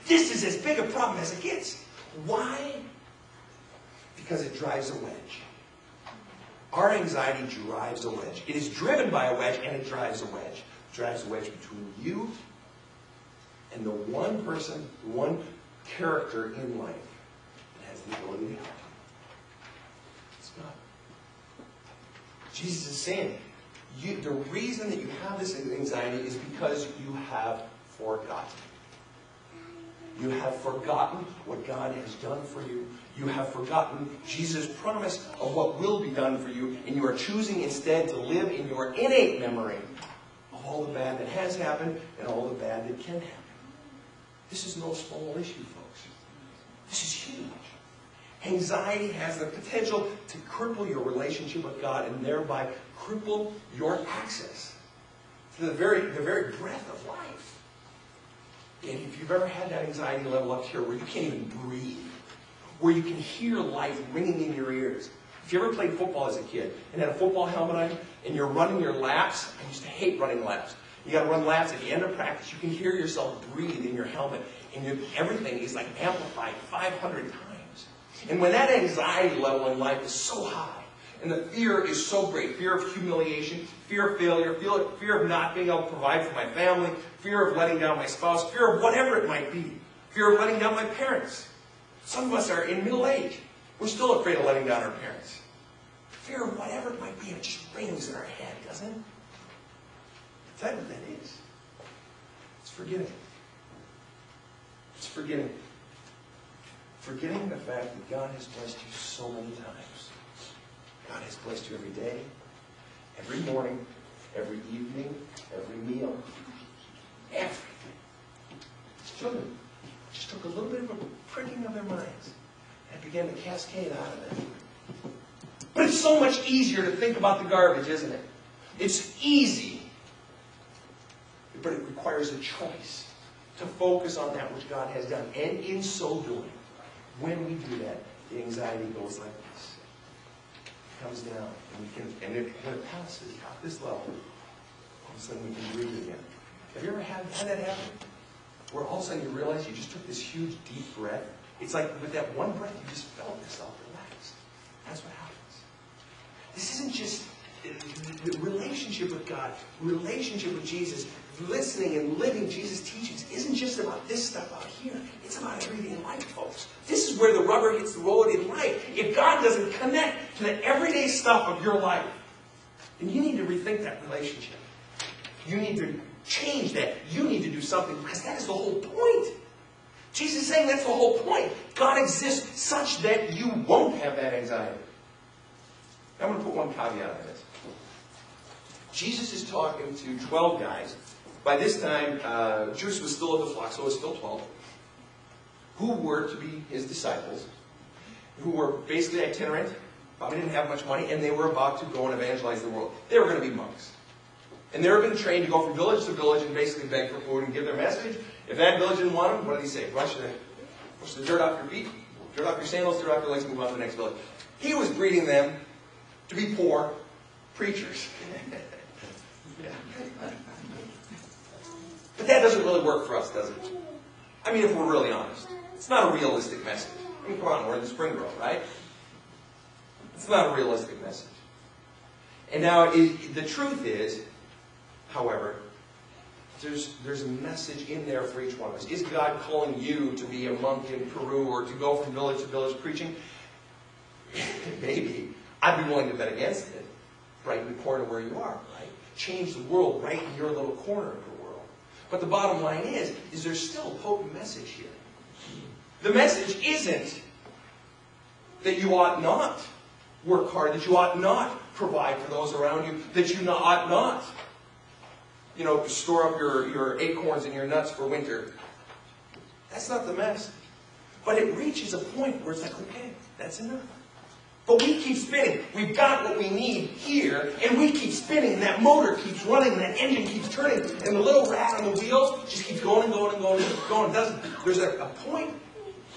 This is as big a problem as it gets. Why? Because it drives a wedge. Our anxiety drives a wedge. It is driven by a wedge, and it drives a wedge. It drives a wedge between you and the one person, the one character in life that has the ability to help you. It's God. Jesus is saying, the reason that you have this anxiety is because you have forgotten. You have forgotten what God has done for you. You have forgotten Jesus' promise of what will be done for you, and you are choosing instead to live in your innate memory of all the bad that has happened and all the bad that can happen. This is no small issue, folks. This is huge. Anxiety has the potential to cripple your relationship with God and thereby cripple your access to the very breath of life. And if you've ever had that anxiety level up here where you can't even breathe, where you can hear life ringing in your ears. If you ever played football as a kid and had a football helmet on and you're running your laps, I used to hate running laps. You got to run laps at the end of practice. You can hear yourself breathe in your helmet, and everything is like amplified 500 times. And when that anxiety level in life is so high, and the fear is so great, fear of humiliation, fear of failure, fear of not being able to provide for my family, fear of letting down my spouse, fear of whatever it might be, fear of letting down my parents. Some of us are in middle age. We're still afraid of letting down our parents. Fear of whatever it might be, it just rings in our head, doesn't it? Is that what that is? It's forgetting. It's forgetting. Forgetting the fact that God has blessed you so many times. God has blessed you every day, every morning, every evening, every meal, everything. Children just took a little bit of a pricking of their minds and began to cascade out of them. But it's so much easier to think about the garbage, isn't it? It's easy. But it requires a choice to focus on that which God has done. And in so doing, when we do that, the anxiety goes like this. It comes down, and when it passes at this level, all of a sudden we can breathe again. Have you ever had that happen? Where all of a sudden you realize you just took this huge, deep breath. It's like with that one breath, you just felt yourself relax. That's what happens. This isn't just the relationship with God, relationship with Jesus, listening and living Jesus' teachings isn't just about this stuff out here. It's about everything in life, folks. This is where the rubber hits the road in life. If God doesn't connect to the everyday stuff of your life, then you need to rethink that relationship. You need to change that. You need to do something because that is the whole point. Jesus is saying that's the whole point. God exists such that you won't have that anxiety. I'm going to put one caveat on this. Jesus is talking to 12 guys. By this time, Judas was still of the flock, so it was still 12, who were to be his disciples, who were basically itinerant, probably didn't have much money, and they were about to go and evangelize the world. They were going to be monks. And they were being trained to go from village to village and basically beg for food and give their message. If that village didn't want them, what did he say? Brush the dirt off your feet, dirt off your sandals, dirt off your legs, and move on to the next village. He was breeding them to be poor preachers. Yeah. But that doesn't really work for us, does it? I mean, if we're really honest. It's not a realistic message. I mean, come on, we're in the spring grove, right? It's not a realistic message. And now, the truth is, however, there's a message in there for each one of us. Is God calling you to be a monk in Peru or to go from village to village preaching? Maybe. I'd be willing to bet against it. Right in the corner where you are, right? Change the world right in your little corner of the world. But the bottom line is there's still a potent message here. The message isn't that you ought not work hard, that you ought not provide for those around you, that you ought not, store up your acorns and your nuts for winter. That's not the message. But it reaches a point where it's like, okay, that's enough. But we keep spinning. We've got what we need here, and we keep spinning, and that motor keeps running, and that engine keeps turning, and the little rat on the wheels just keeps going and going and going and going. There's a point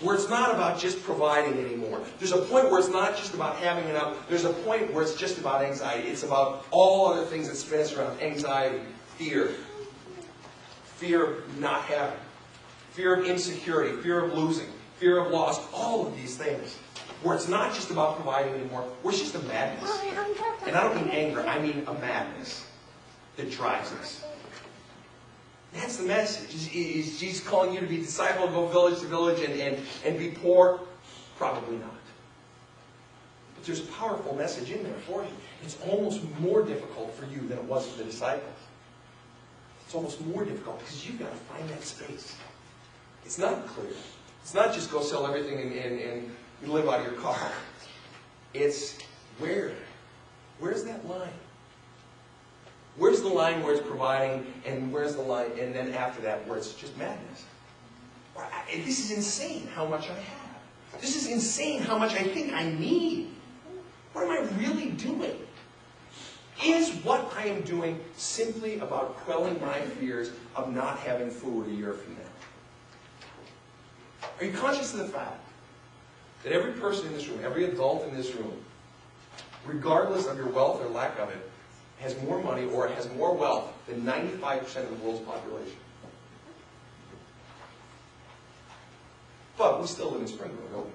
where it's not about just providing anymore. There's a point where it's not just about having enough. There's a point where it's just about anxiety. It's about all other things that spin us around. Anxiety, fear of not having, fear of insecurity, fear of losing, fear of loss, all of these things. Where it's not just about providing anymore, where it's just a madness. And I don't mean anger, I mean a madness that drives us. That's the message. Is Jesus calling you to be a disciple, go village to village and be poor? Probably not. But there's a powerful message in there for you. It's almost more difficult for you than it was for the disciples. It's almost more difficult because you've got to find that space. It's not clear. It's not just go sell everything and you live out of your car. It's where? Where's that line? Where's the line where it's providing, and where's the line, and then after that where it's just madness? This is insane how much I have. This is insane how much I think I need. What am I really doing? Is what I am doing simply about quelling my fears of not having food a year from now? Are you conscious of the fact that every person in this room, every adult in this room, regardless of your wealth or lack of it, has more money or has more wealth than 95% of the world's population? But we still live in Springfield, don't we?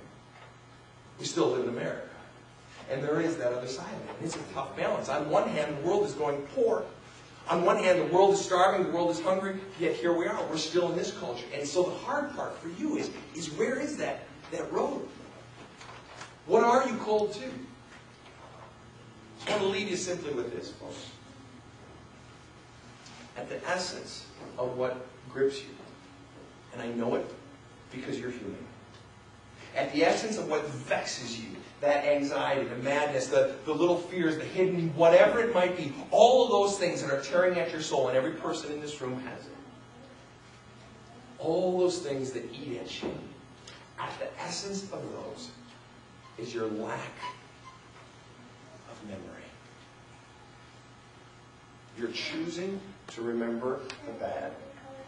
We still live in America. And there is that other side of it. And it's a tough balance. On one hand, the world is going poor. On one hand, the world is starving, the world is hungry, yet here we are. We're still in this culture. And so the hard part for you is where is that road? What are you called to? I want to leave you simply with this, folks. At the essence of what grips you, and I know it because you're human, at the essence of what vexes you, that anxiety, the madness, the little fears, the hidden, whatever it might be, all of those things that are tearing at your soul, and every person in this room has it. All those things that eat at you, at the essence of those is your lack of memory. You're choosing to remember the bad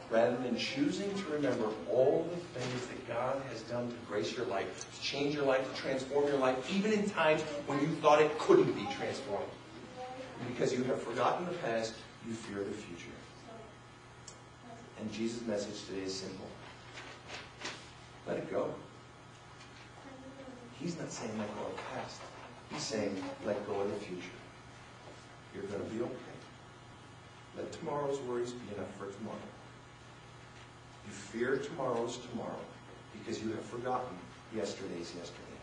rather than choosing to remember all the things that God has done to grace your life, to change your life, to transform your life, even in times when you thought it couldn't be transformed. And because you have forgotten the past, you fear the future. And Jesus' message today is simple. Let it go. He's not saying let go of the past. He's saying let go of the future. You're going to be okay. Let tomorrow's worries be enough for tomorrow. You fear tomorrow's tomorrow because you have forgotten yesterday's yesterday.